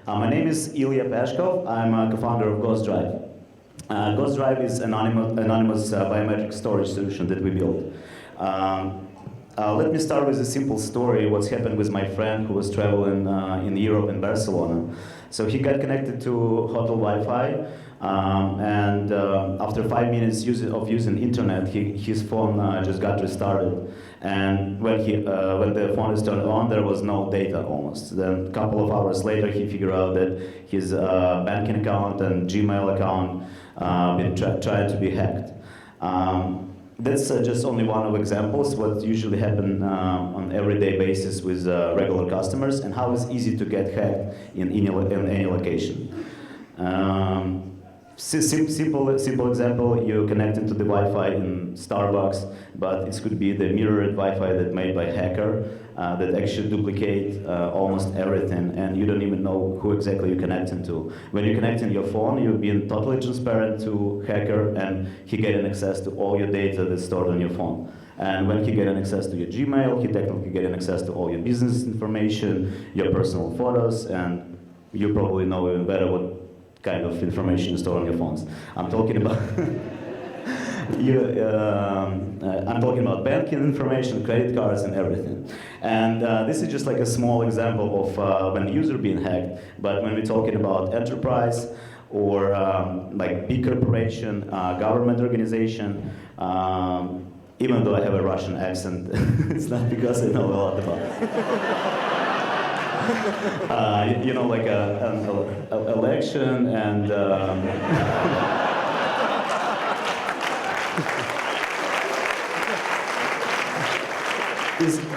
My name is Ilya Peshkov. I'm a co-founder of GhostDrive. GhostDrive is an anonymous biometric storage solution that we built. Let me start with a simple story, what's happened with my friend who was traveling in Europe, in Barcelona. So he got connected to hotel Wi-Fi, and after 5 minutes of using internet, his phone just got restarted. And when the phone is turned on, there was no data almost. Then a couple of hours later, he figured out that his banking account and Gmail account been tried to be hacked. That's just only one of examples what usually happen on everyday basis with regular customers, and how it's easy to get hacked in any location. Simple example, you connect into the Wi-Fi in Starbucks, but it could be the mirrored Wi-Fi that made by a hacker that actually duplicate almost everything, and you don't even know who exactly you're connecting to. When you connect in your phone, you're being totally transparent to hacker, and he getting access to all your data that's stored on your phone. And when he getting access to your Gmail, he technically getting access to all your business information, your personal photos, and you probably know even better what kind of information you store on your phones. I'm talking about I'm talking about banking information, credit cards, and everything. And this is just like a small example of when the user being hacked. But when we're talking about enterprise or like big corporation, government organization, even though I have a Russian accent, it's not because I know a lot about it. You know, like an election and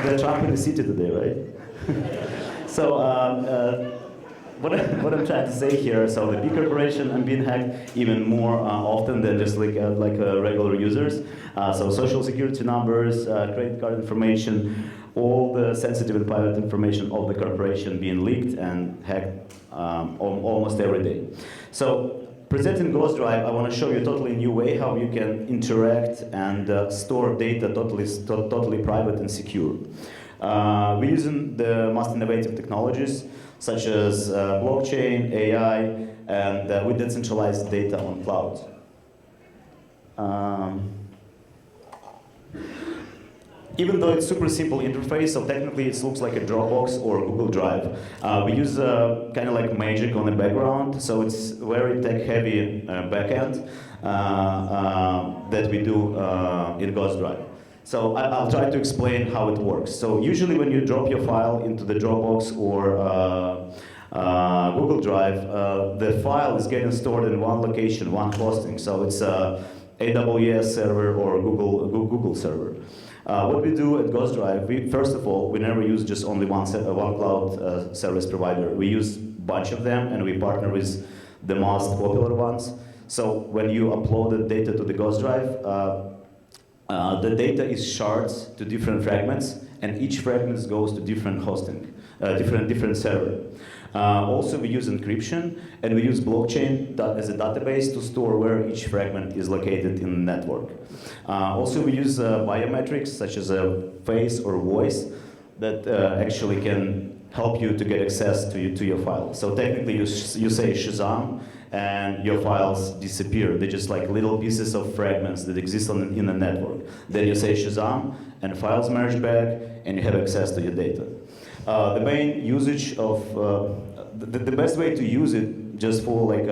the Trump in the city today, right? So what I'm trying to say here, so the big corporation and being hacked even more often than just like regular users. So social security numbers, credit card information, all the sensitive and private information of the corporation being leaked and hacked almost every day. So presenting GhostDrive, I want to show you a totally new way how you can interact and store data totally private and secure. We're using the most innovative technologies such as blockchain, AI, and we decentralize data on cloud. Even though it's super simple interface, so technically it looks like a Dropbox or Google Drive. We use kind of like magic on the background, so it's very tech-heavy backend that we do in GhostDrive. So I'll try to explain how it works. So usually when you drop your file into the Dropbox or Google Drive, the file is getting stored in one location, one hosting. So it's AWS server or Google server. What we do at GhostDrive, first of all, we never use just only one cloud service provider. We use a bunch of them, and we partner with the most popular ones. So when you upload the data to the GhostDrive, the data is shards to different fragments, and each fragment goes to different hosting, different server. Also, we use encryption, and we use blockchain as a database to store where each fragment is located in the network. Also, we use biometrics, such as a face or voice, that actually can help you to get access to your file. So technically, you say Shazam, and your files disappear. They're just like little pieces of fragments that exist in the network. Then you say Shazam, and files merge back, and you have access to your data. The main usage of the best way to use it just for like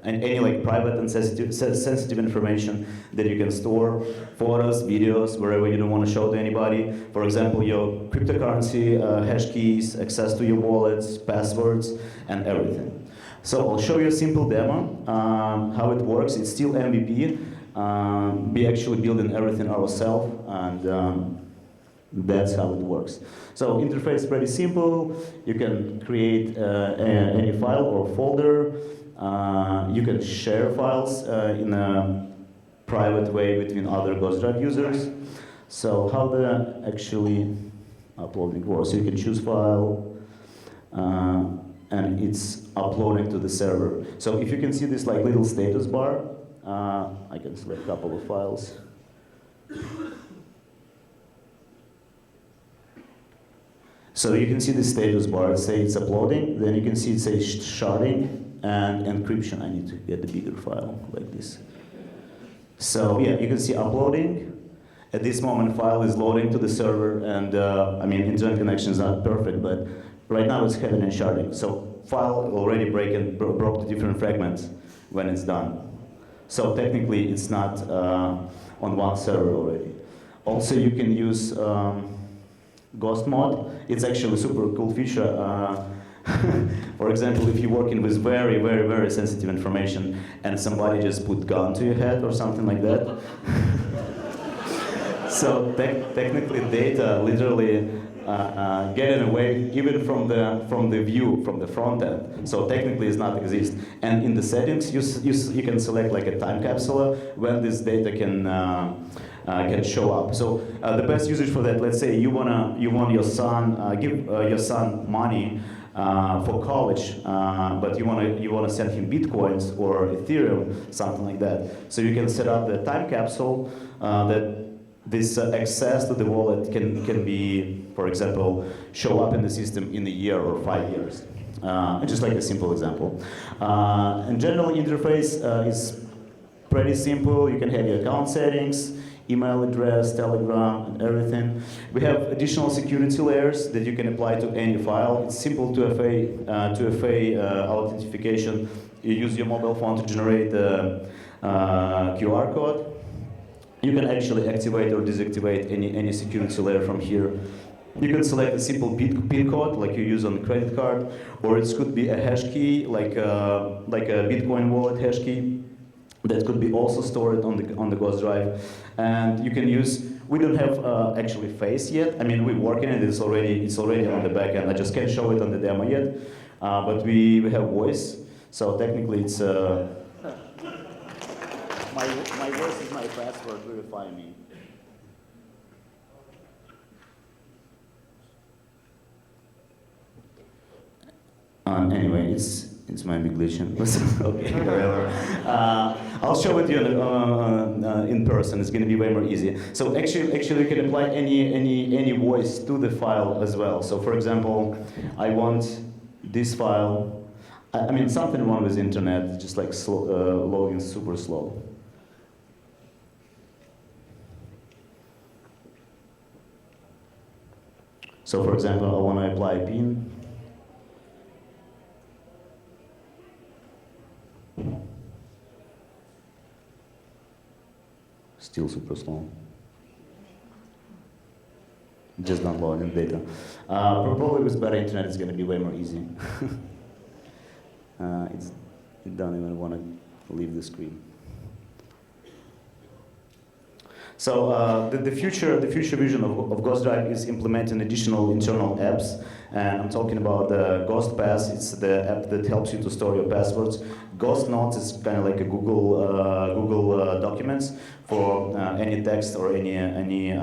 any like private and sensitive information that you can store, photos, videos, wherever you don't want to show to anybody. For example, your cryptocurrency, hash keys, access to your wallets, passwords, and everything. So I'll show you a simple demo how it works. It's still MVP. We actually building everything ourselves, and that's how it works. So interface is pretty simple. You can create any file or folder. You can share files in a private way between other GhostDrive users. So how the actually uploading works? So you can choose file, and it's uploading to the server. So if you can see this like little status bar, I can select a couple of files. So you can see the status bar. It says it's uploading. Then you can see it says sharding and encryption. I need to get the bigger file like this. So yeah, you can see uploading. At this moment, file is loading to the server, and I mean, internet connection is not perfect, but right now it's heading and sharding. So file already broke the different fragments when it's done. So technically, it's not on one server already. Also, you can use ghost mode. It's actually a super cool feature. For example, if you're working with very, very, very sensitive information and somebody just put gun to your head or something like that. So technically data literally getting away even from the view, from the front end. So technically it's not exist. And in the settings, you can select like a time capsule when this data can show up. So the best usage for that, let's say you want your son, give your son money for college, but you want to send him bitcoins or Ethereum, something like that. So you can set up the time capsule that this access to the wallet can be, for example, show up in the system in a year or 5 years. Just like a simple example. And general interface is pretty simple. You can have your account settings, email address, Telegram, and everything. We have additional security layers that you can apply to any file. It's simple 2FA authentication. You use your mobile phone to generate the QR code. You can actually activate or deactivate any security layer from here. You can select a simple PIN code like you use on a credit card, or it could be a hash key like a Bitcoin wallet hash key that could be also stored on the Ghost Drive. And you can use. We don't have actually face yet. I mean, we're working it. It's already on the back end. I just can't show it on the demo yet, but we have voice. So technically, it's. My voice is my password, verify me. Anyway, it's my big glitch. Okay, whatever. I'll show it to you in person. It's going to be way more easy. So actually, you can apply any voice to the file as well. So for example, I want this file. I mean, something wrong with the internet, just like loading super slow. So for example, I want to apply a PIN. Still super slow. Just not loading data. Probably with better internet, it's going to be way more easy. It don't even want to leave the screen. So the future vision of Ghost Drive is implementing additional internal apps, and I'm talking about the Ghost Pass. It's the app that helps you to store your passwords. Ghost Notes is kind of like a Google Documents for any text or any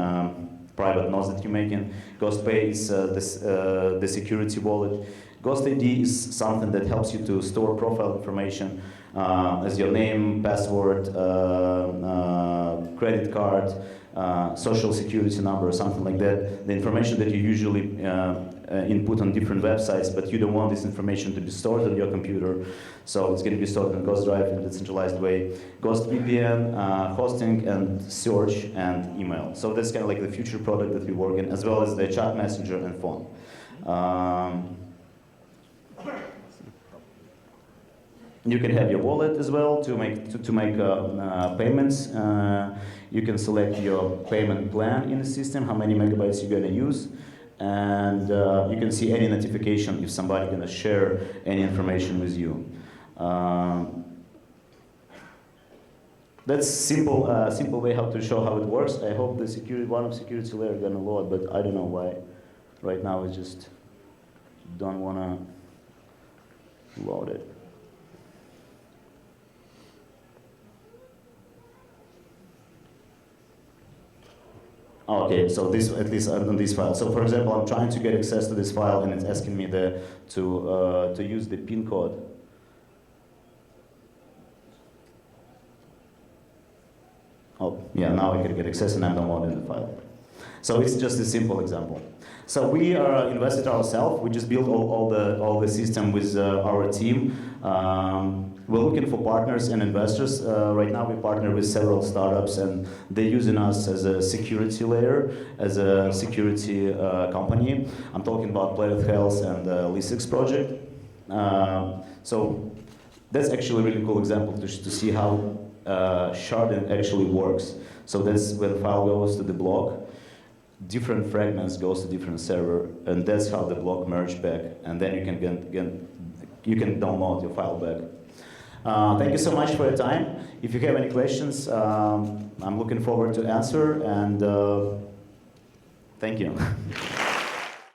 private notes that you're making. Ghost Pay is the security wallet. Ghost ID is something that helps you to store profile information as your name, password, credit card, social security number, or something like that. The information that you usually input on different websites, but you don't want this information to be stored on your computer. So it's going to be stored on Ghost Drive in a decentralized way. Ghost VPN, hosting, and search, and email. So that's kind of like the future product that we work in, as well as the chat messenger and phone. You can have your wallet as well to make payments. You can select your payment plan in the system, how many megabytes you're going to use, and you can see any notification if somebody's going to share any information with you. That's simple way how to show how it works. I hope the one of security layer is going to load, but I don't know why. Right now, I just don't want to load it. Okay, so this, at least on this file. So for example, I'm trying to get access to this file, and it's asking me to use the PIN code. Oh, yeah, now I can get access, and I'm downloading the file. So it's just a simple example. So we invested ourselves. We just built all the system with our team. We're looking for partners and investors. Right now we partner with several startups, and they're using us as a security layer, as a security company. I'm talking about Planet Health and the Lisix project. So that's actually a really cool example to see how sharding actually works. So that's when the file goes to the block, different fragments goes to different server, and that's how the block merge back, and then you can download your file back. Thank you so much for your time. If you have any questions, I'm looking forward to answer, and thank you.